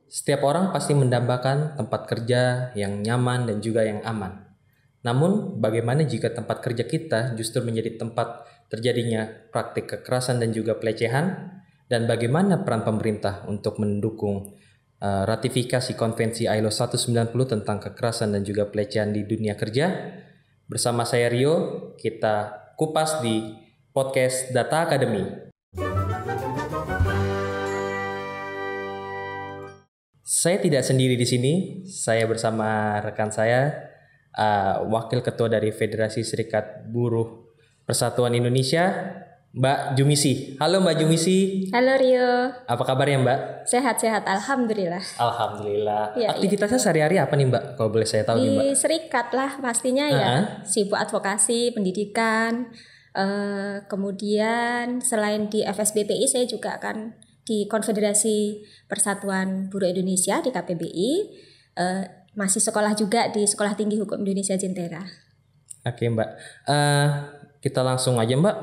Setiap orang pasti mendambakan tempat kerja yang nyaman dan juga yang aman. Namun, bagaimana jika tempat kerja kita justru menjadi tempat terjadinya praktik kekerasan dan juga pelecehan? Dan bagaimana peran pemerintah untuk mendukung ratifikasi Konvensi ILO 190 tentang kekerasan dan juga pelecehan di dunia kerja? Bersama saya Rio, kita kupas di podcast Data Academy. Saya tidak sendiri di sini. Saya bersama rekan saya, Wakil Ketua dari Federasi Serikat Buruh Persatuan Indonesia, Mbak Jumisi. Halo Mbak Jumisi. Halo Rio. Apa kabarnya Mbak? Sehat-sehat, alhamdulillah. Alhamdulillah. Ya, Aktivitasnya sehari-hari apa nih Mbak? Kalau boleh saya tahu nih Mbak. Di serikat lah pastinya ya. Sibuk advokasi, pendidikan. Kemudian selain di FSBPI, saya juga akan di Konfederasi Persatuan Buruh Indonesia di KPBI. Masih sekolah juga di Sekolah Tinggi Hukum Indonesia Jentera. Oke Mbak. Kita langsung aja Mbak.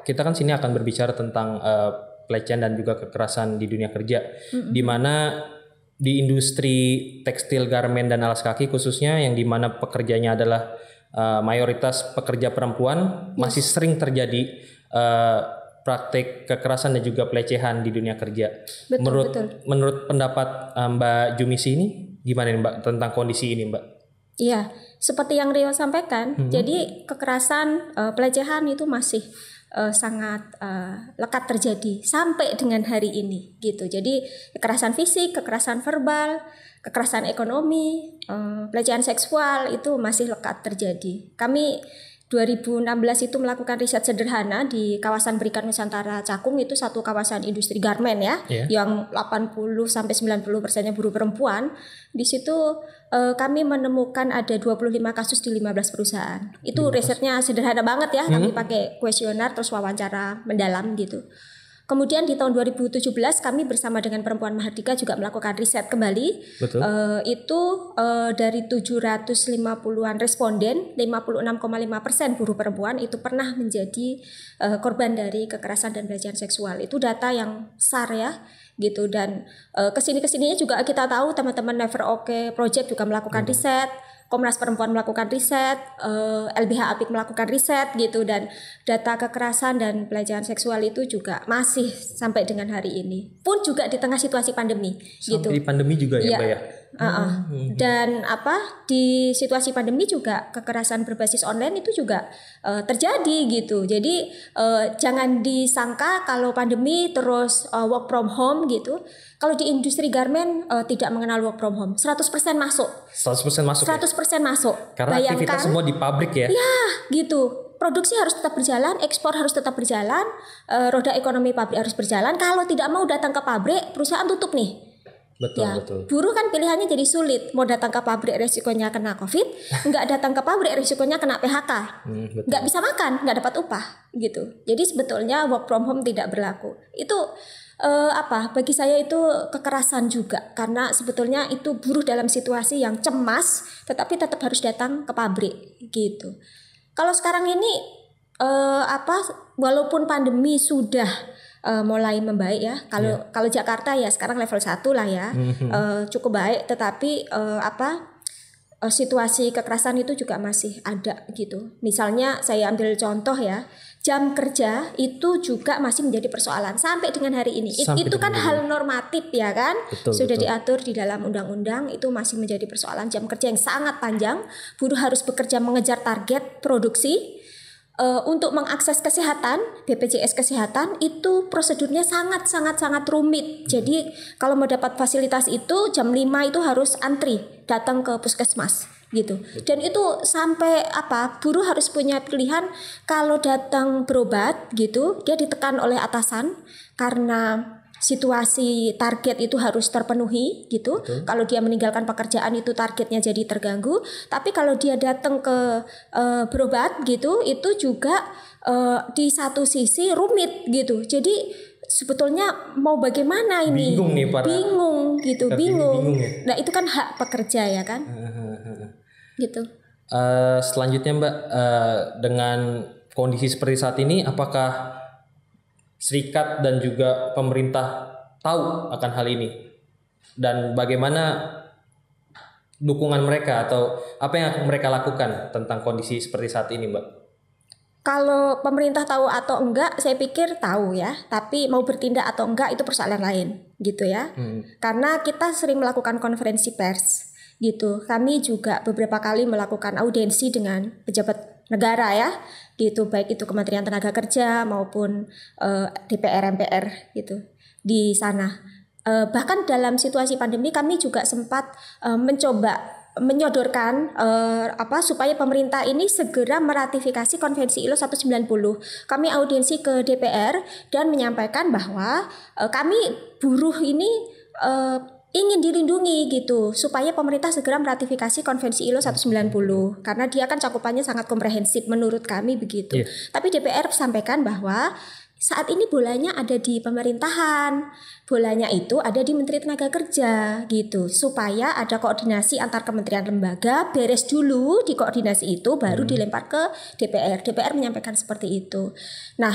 Kita kan sini akan berbicara tentang pelecehan dan juga kekerasan di dunia kerja, di mana di industri tekstil, garmen dan alas kaki khususnya, yang di mana pekerjanya adalah mayoritas pekerja perempuan, masih sering terjadi praktik kekerasan dan juga pelecehan di dunia kerja. Menurut pendapat Mbak Jumisi ini gimana nih Mbak tentang kondisi ini Mbak? Iya, seperti yang Rio sampaikan, jadi kekerasan, pelecehan itu masih sangat lekat terjadi sampai dengan hari ini gitu. Jadi kekerasan fisik, kekerasan verbal, kekerasan ekonomi, pelecehan seksual itu masih lekat terjadi. Kami 2016 itu melakukan riset sederhana di kawasan Berikat Nusantara Cakung, itu satu kawasan industri garmen ya, yang 80-90%-nya buruh perempuan. Di situ kami menemukan ada 25 kasus di 15 perusahaan. Itu risetnya sederhana banget ya, kami pakai kuesioner terus wawancara mendalam gitu. Kemudian di tahun 2017 kami bersama dengan Perempuan Mahardika juga melakukan riset kembali. Betul. Itu dari 750-an responden, 56,5% buruh perempuan itu pernah menjadi korban dari kekerasan dan pelecehan seksual. Itu data yang SAR ya gitu. Dan kesininya juga kita tahu teman-teman Never Okay Project juga melakukan riset. Komnas Perempuan melakukan riset, LBH Apik melakukan riset gitu, dan data kekerasan dan pelecehan seksual itu juga masih sampai dengan hari ini. Pun juga di tengah situasi pandemi gitu. Sampai pandemi juga ya Mbak ya? Dan di situasi pandemi juga kekerasan berbasis online itu juga terjadi gitu. Jadi jangan disangka kalau pandemi terus work from home gitu. Kalau di industri garmen tidak mengenal work from home, 100% masuk. 100% masuk. 100% masuk. Karena aktivitas semua di pabrik ya. Ya, gitu. Produksi harus tetap berjalan, ekspor harus tetap berjalan, roda ekonomi pabrik harus berjalan. Kalau tidak mau datang ke pabrik, perusahaan tutup nih. Betul. Buruh kan pilihannya jadi sulit. Mau datang ke pabrik resikonya kena COVID, nggak datang ke pabrik resikonya kena PHK. Nggak bisa makan, nggak dapat upah gitu. Jadi sebetulnya work from home tidak berlaku. Itu bagi saya itu kekerasan juga, karena sebetulnya itu buruh dalam situasi yang cemas tetapi tetap harus datang ke pabrik gitu. Kalau sekarang ini walaupun pandemi sudah mulai membaik ya. Kalau Jakarta ya sekarang level 1 lah ya. Cukup baik, tetapi situasi kekerasan itu juga masih ada gitu. Misalnya saya ambil contoh ya, jam kerja itu juga masih menjadi persoalan sampai dengan hari ini. Itu kan hal normatif ya kan, sudah diatur di dalam undang-undang, itu masih menjadi persoalan. Jam kerja yang sangat panjang, buruh harus bekerja mengejar target produksi. Untuk mengakses kesehatan, BPJS Kesehatan itu prosedurnya sangat rumit. Jadi kalau mau dapat fasilitas itu jam 5 itu harus antri datang ke puskesmas gitu. Dan itu sampai buruh harus punya pilihan, kalau datang berobat gitu dia ditekan oleh atasan karena situasi target itu harus terpenuhi gitu. Kalau dia meninggalkan pekerjaan itu targetnya jadi terganggu. Tapi kalau dia datang ke berobat gitu, itu juga di satu sisi rumit gitu. Jadi sebetulnya mau bagaimana ini? Bingung gitu. Ya? Nah itu kan hak pekerja ya kan. Gitu. Selanjutnya Mbak, dengan kondisi seperti saat ini, apakah serikat dan juga pemerintah tahu akan hal ini? dan bagaimana dukungan mereka atau apa yang mereka lakukan tentang kondisi seperti saat ini, Mbak? Kalau pemerintah tahu atau enggak, saya pikir tahu ya. Tapi mau bertindak atau enggak itu persoalan lain, gitu ya. Karena kita sering melakukan konferensi pers, gitu. Kami juga beberapa kali melakukan audiensi dengan pejabat negara ya, gitu. Baik itu Kementerian Tenaga Kerja maupun DPR, MPR, gitu di sana. Bahkan dalam situasi pandemi kami juga sempat mencoba menyodorkan supaya pemerintah ini segera meratifikasi Konvensi ILO 190. Kami audiensi ke DPR dan menyampaikan bahwa kami buruh ini ingin dilindungi gitu, supaya pemerintah segera meratifikasi Konvensi ILO 190 karena dia kan cakupannya sangat komprehensif menurut kami begitu. Tapi DPR sampaikan bahwa saat ini bolanya ada di pemerintahan, bolanya itu ada di Menteri Tenaga Kerja gitu, supaya ada koordinasi antar kementerian lembaga, beres dulu di koordinasi itu baru dilempar ke DPR. DPR menyampaikan seperti itu. Nah,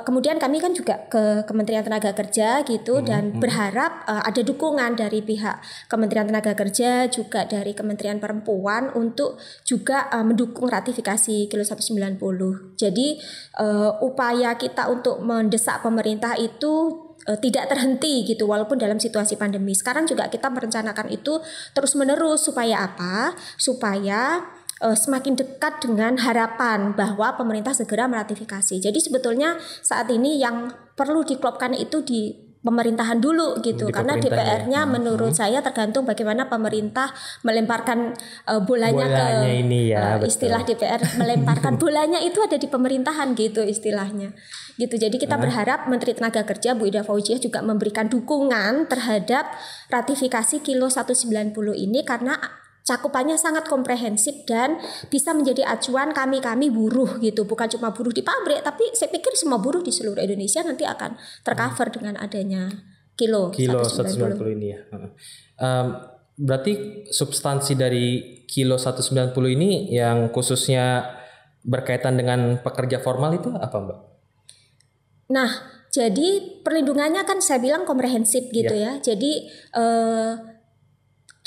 kemudian kami kan juga ke Kementerian Tenaga Kerja gitu dan berharap ada dukungan dari pihak Kementerian Tenaga Kerja juga dari Kementerian Perempuan untuk juga mendukung ratifikasi Kilo 190. Jadi upaya kita untuk mendesak pemerintah itu tidak terhenti gitu walaupun dalam situasi pandemi. Sekarang juga kita merencanakan itu terus menerus supaya apa? Supaya semakin dekat dengan harapan bahwa pemerintah segera meratifikasi. Jadi sebetulnya saat ini yang perlu diklopkan itu di pemerintahan dulu gitu, karena DPR-nya menurut saya tergantung bagaimana pemerintah melemparkan bolanya ke ini ya, istilah DPR melemparkan bolanya itu ada di pemerintahan gitu istilahnya gitu. Jadi kita berharap Menteri Tenaga Kerja Bu Ida Fauziah juga memberikan dukungan terhadap ratifikasi Kilo 190 ini karena cakupannya sangat komprehensif dan bisa menjadi acuan kami buruh gitu, bukan cuma buruh di pabrik, tapi saya pikir semua buruh di seluruh Indonesia nanti akan tercover dengan adanya Kilo 190 ini ya. Berarti substansi dari Kilo 190 ini yang khususnya berkaitan dengan pekerja formal itu apa, Mbak? Nah, jadi perlindungannya kan saya bilang komprehensif gitu ya. Jadi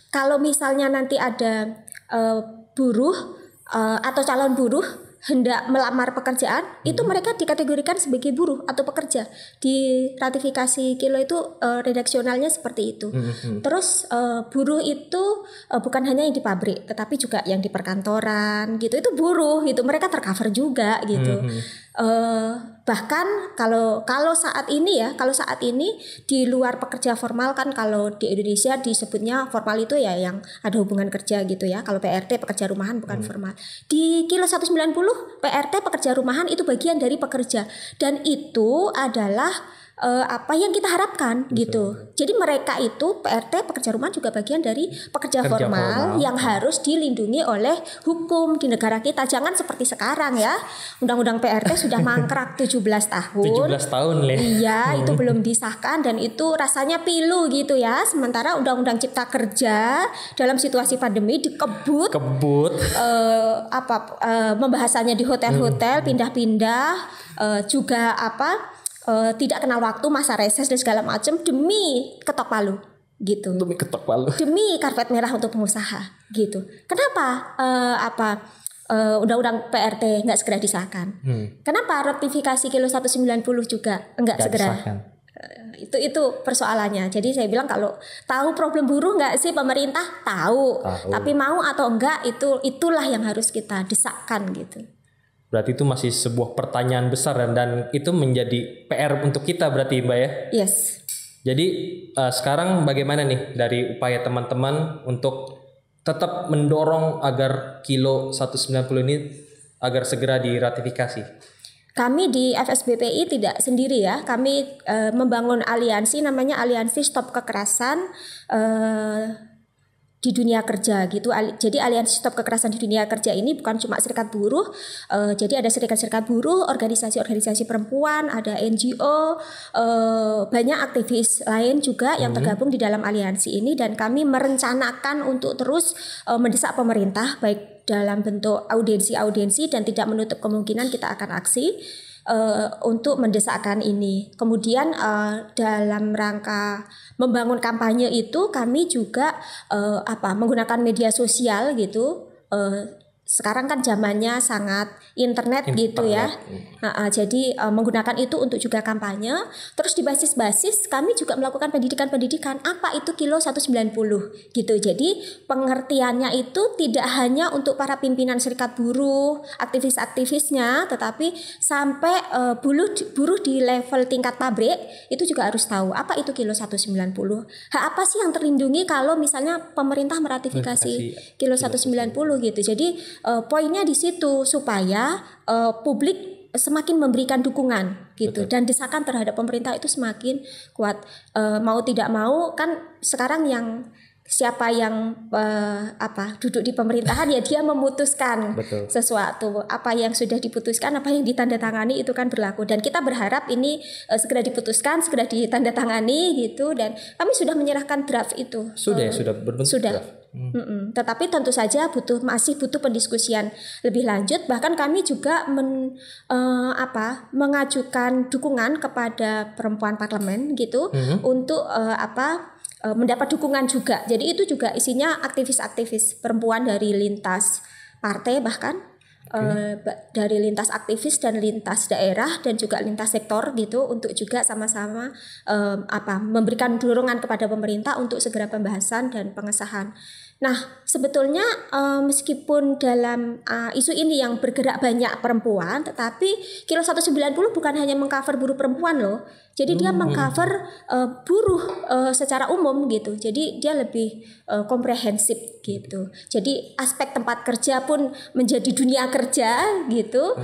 kalau misalnya nanti ada buruh atau calon buruh hendak melamar pekerjaan, itu mereka dikategorikan sebagai buruh atau pekerja. Di ratifikasi Kilo itu redaksionalnya seperti itu. Terus buruh itu bukan hanya yang di pabrik, tetapi juga yang di perkantoran gitu. Itu buruh gitu, mereka tercover juga gitu. Bahkan kalau saat ini di luar pekerja formal kan, kalau di Indonesia disebutnya formal itu ya yang ada hubungan kerja gitu ya. Kalau PRT pekerja rumahan bukan formal. Di Kilo 190 PRT pekerja rumahan itu bagian dari pekerja dan itu adalah apa yang kita harapkan gitu. Jadi mereka itu PRT pekerja rumahan juga bagian dari pekerja formal yang harus dilindungi oleh hukum di negara kita. Jangan seperti sekarang ya. Undang-undang PRT sudah mangkrak 17 tahun. 17 tahun Le. Iya, itu belum disahkan dan itu rasanya pilu gitu ya. Sementara Undang-Undang Cipta Kerja dalam situasi pandemi dikebut. Pembahasannya di hotel-hotel pindah-pindah juga tidak kenal waktu, masa reses dan segala macam demi ketok palu gitu. Demi karpet merah untuk pengusaha gitu. Kenapa undang-undang PRT nggak segera disahkan? Kenapa ratifikasi Kilo 190 juga nggak segera? Itu persoalannya. Jadi saya bilang kalau tahu problem buruh nggak sih pemerintah tahu. Tapi mau atau enggak itulah yang harus kita desakkan gitu. Berarti itu masih sebuah pertanyaan besar dan itu menjadi PR untuk kita berarti Mbak ya? Yes. Jadi sekarang bagaimana nih dari upaya teman-teman untuk tetap mendorong agar Kilo 190 ini agar segera diratifikasi? Kami di FSBPI tidak sendiri ya. Kami membangun aliansi namanya Aliansi Stop Kekerasan di Dunia Kerja gitu. Jadi Aliansi Stop Kekerasan di Dunia Kerja ini bukan cuma serikat buruh, jadi ada serikat-serikat buruh, organisasi-organisasi perempuan, ada NGO, banyak aktivis lain juga yang tergabung di dalam aliansi ini dan kami merencanakan untuk terus mendesak pemerintah baik dalam bentuk audiensi-audiensi dan tidak menutup kemungkinan kita akan aksi untuk mendesakkan ini. Kemudian dalam rangka membangun kampanye itu kami juga menggunakan media sosial gitu. Sekarang kan zamannya sangat internet gitu ya. Jadi menggunakan itu untuk juga kampanye. Terus di basis-basis kami juga melakukan pendidikan apa itu kilo 190 gitu. Jadi pengertiannya itu tidak hanya untuk para pimpinan serikat buruh, aktivis-aktivisnya, tetapi sampai buruh di level tingkat pabrik itu juga harus tahu apa itu kilo 190. Hak apa sih yang terlindungi kalau misalnya pemerintah meratifikasi kilo 190 gitu. Jadi poinnya di situ supaya publik semakin memberikan dukungan gitu. Betul. Dan desakan terhadap pemerintah itu semakin kuat. Mau tidak mau kan sekarang yang siapa yang duduk di pemerintahan ya dia memutuskan Betul. sesuatu. Apa yang sudah diputuskan, apa yang ditandatangani itu kan berlaku. Dan kita berharap ini segera diputuskan, segera ditandatangani gitu. Dan kami sudah menyerahkan draft itu. Sudah berbentuk draft. Tetapi tentu saja masih butuh pendiskusian lebih lanjut. Bahkan kami juga mengajukan dukungan kepada perempuan parlemen gitu untuk mendapat dukungan juga. Jadi itu juga isinya aktivis-aktivis perempuan dari lintas partai bahkan dari lintas aktivis dan lintas daerah dan juga lintas sektor gitu untuk juga sama-sama memberikan dorongan kepada pemerintah untuk segera pembahasan dan pengesahan. Nah, sebetulnya meskipun dalam isu ini yang bergerak banyak perempuan, tetapi kilo 190 bukan hanya mengcover buruh perempuan loh. Jadi dia mengcover buruh secara umum gitu. Jadi dia lebih komprehensif gitu. Jadi aspek tempat kerja pun menjadi dunia kerja gitu.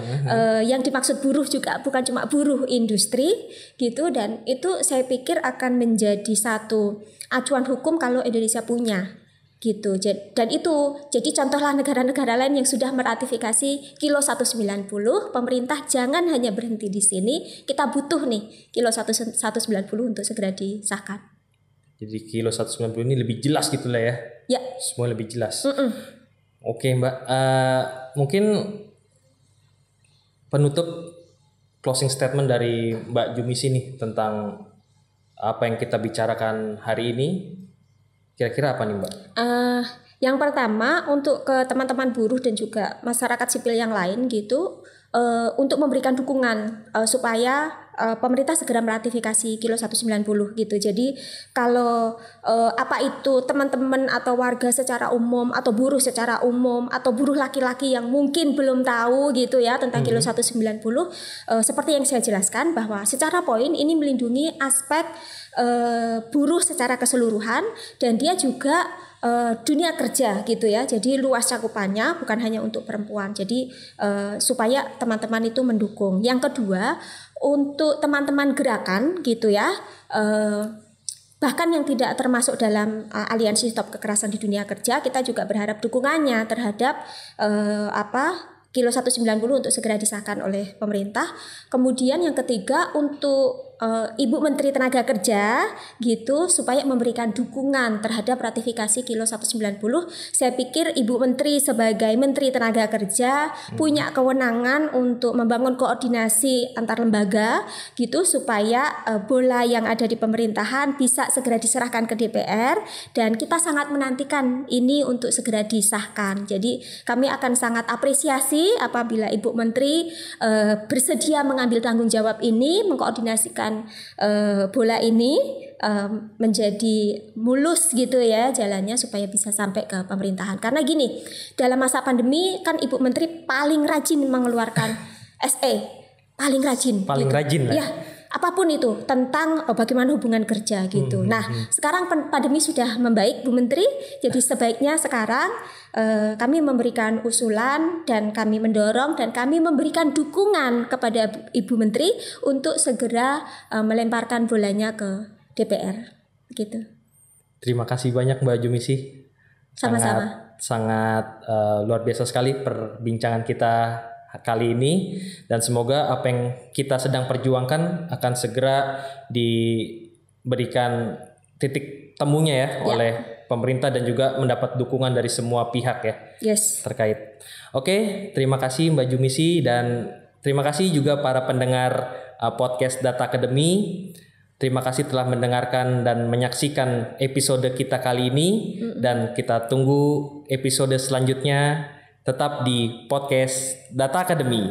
Yang dimaksud buruh juga bukan cuma buruh industri gitu. Dan itu saya pikir akan menjadi satu acuan hukum kalau Indonesia punya. Gitu. Dan itu jadi contohlah negara-negara lain yang sudah meratifikasi kilo 190. Pemerintah jangan hanya berhenti di sini, kita butuh nih kilo 190 untuk segera disahkan. Jadi kilo 190 ini lebih jelas gitu lah ya. Ya. Semua lebih jelas. Oke Mbak, mungkin penutup closing statement dari Mbak Jumisi nih tentang apa yang kita bicarakan hari ini. Kira-kira apa nih Mbak? Yang pertama untuk ke teman-teman buruh dan juga masyarakat sipil yang lain gitu, untuk memberikan dukungan supaya pemerintah segera meratifikasi kilo 190 gitu. Jadi kalau apa itu teman-teman atau warga secara umum atau buruh secara umum atau buruh laki-laki yang mungkin belum tahu gitu ya tentang kilo 190, seperti yang saya jelaskan bahwa secara poin ini melindungi aspek buruh secara keseluruhan dan dia juga dunia kerja gitu ya. Jadi luas cakupannya bukan hanya untuk perempuan. Jadi supaya teman-teman itu mendukung. Yang kedua, untuk teman-teman gerakan gitu ya, bahkan yang tidak termasuk dalam aliansi stop kekerasan di dunia kerja, kita juga berharap dukungannya terhadap kilo 190 untuk segera disahkan oleh pemerintah. Kemudian yang ketiga untuk Ibu Menteri Tenaga Kerja gitu supaya memberikan dukungan terhadap ratifikasi kilo 190. Saya pikir Ibu Menteri sebagai Menteri Tenaga Kerja punya kewenangan untuk membangun koordinasi antar lembaga gitu supaya bola yang ada di pemerintahan bisa segera diserahkan ke DPR dan kita sangat menantikan ini untuk segera disahkan. Jadi kami akan sangat apresiasi apabila Ibu Menteri bersedia mengambil tanggung jawab ini, mengkoordinasikan bola ini menjadi mulus gitu ya jalannya supaya bisa sampai ke pemerintahan. Karena gini, dalam masa pandemi kan Ibu Menteri paling rajin mengeluarkan SE, paling rajin lah. Ya, apapun itu tentang bagaimana hubungan kerja gitu. Nah, sekarang pandemi sudah membaik Bu Menteri, jadi sebaiknya sekarang kami memberikan usulan dan kami mendorong dan kami memberikan dukungan kepada Ibu Menteri untuk segera melemparkan bolanya ke DPR gitu. Terima kasih banyak Mbak Jumisi. Sama-sama. Sangat luar biasa sekali perbincangan kita kali ini dan semoga apa yang kita sedang perjuangkan akan segera diberikan titik temunya ya oleh pemerintah dan juga mendapat dukungan dari semua pihak ya terkait. Oke, terima kasih Mbak Jumisi dan Terima kasih juga para pendengar podcast Data Academy. Terima kasih telah mendengarkan dan menyaksikan episode kita kali ini. Dan kita tunggu episode selanjutnya tetap di podcast Data Academy.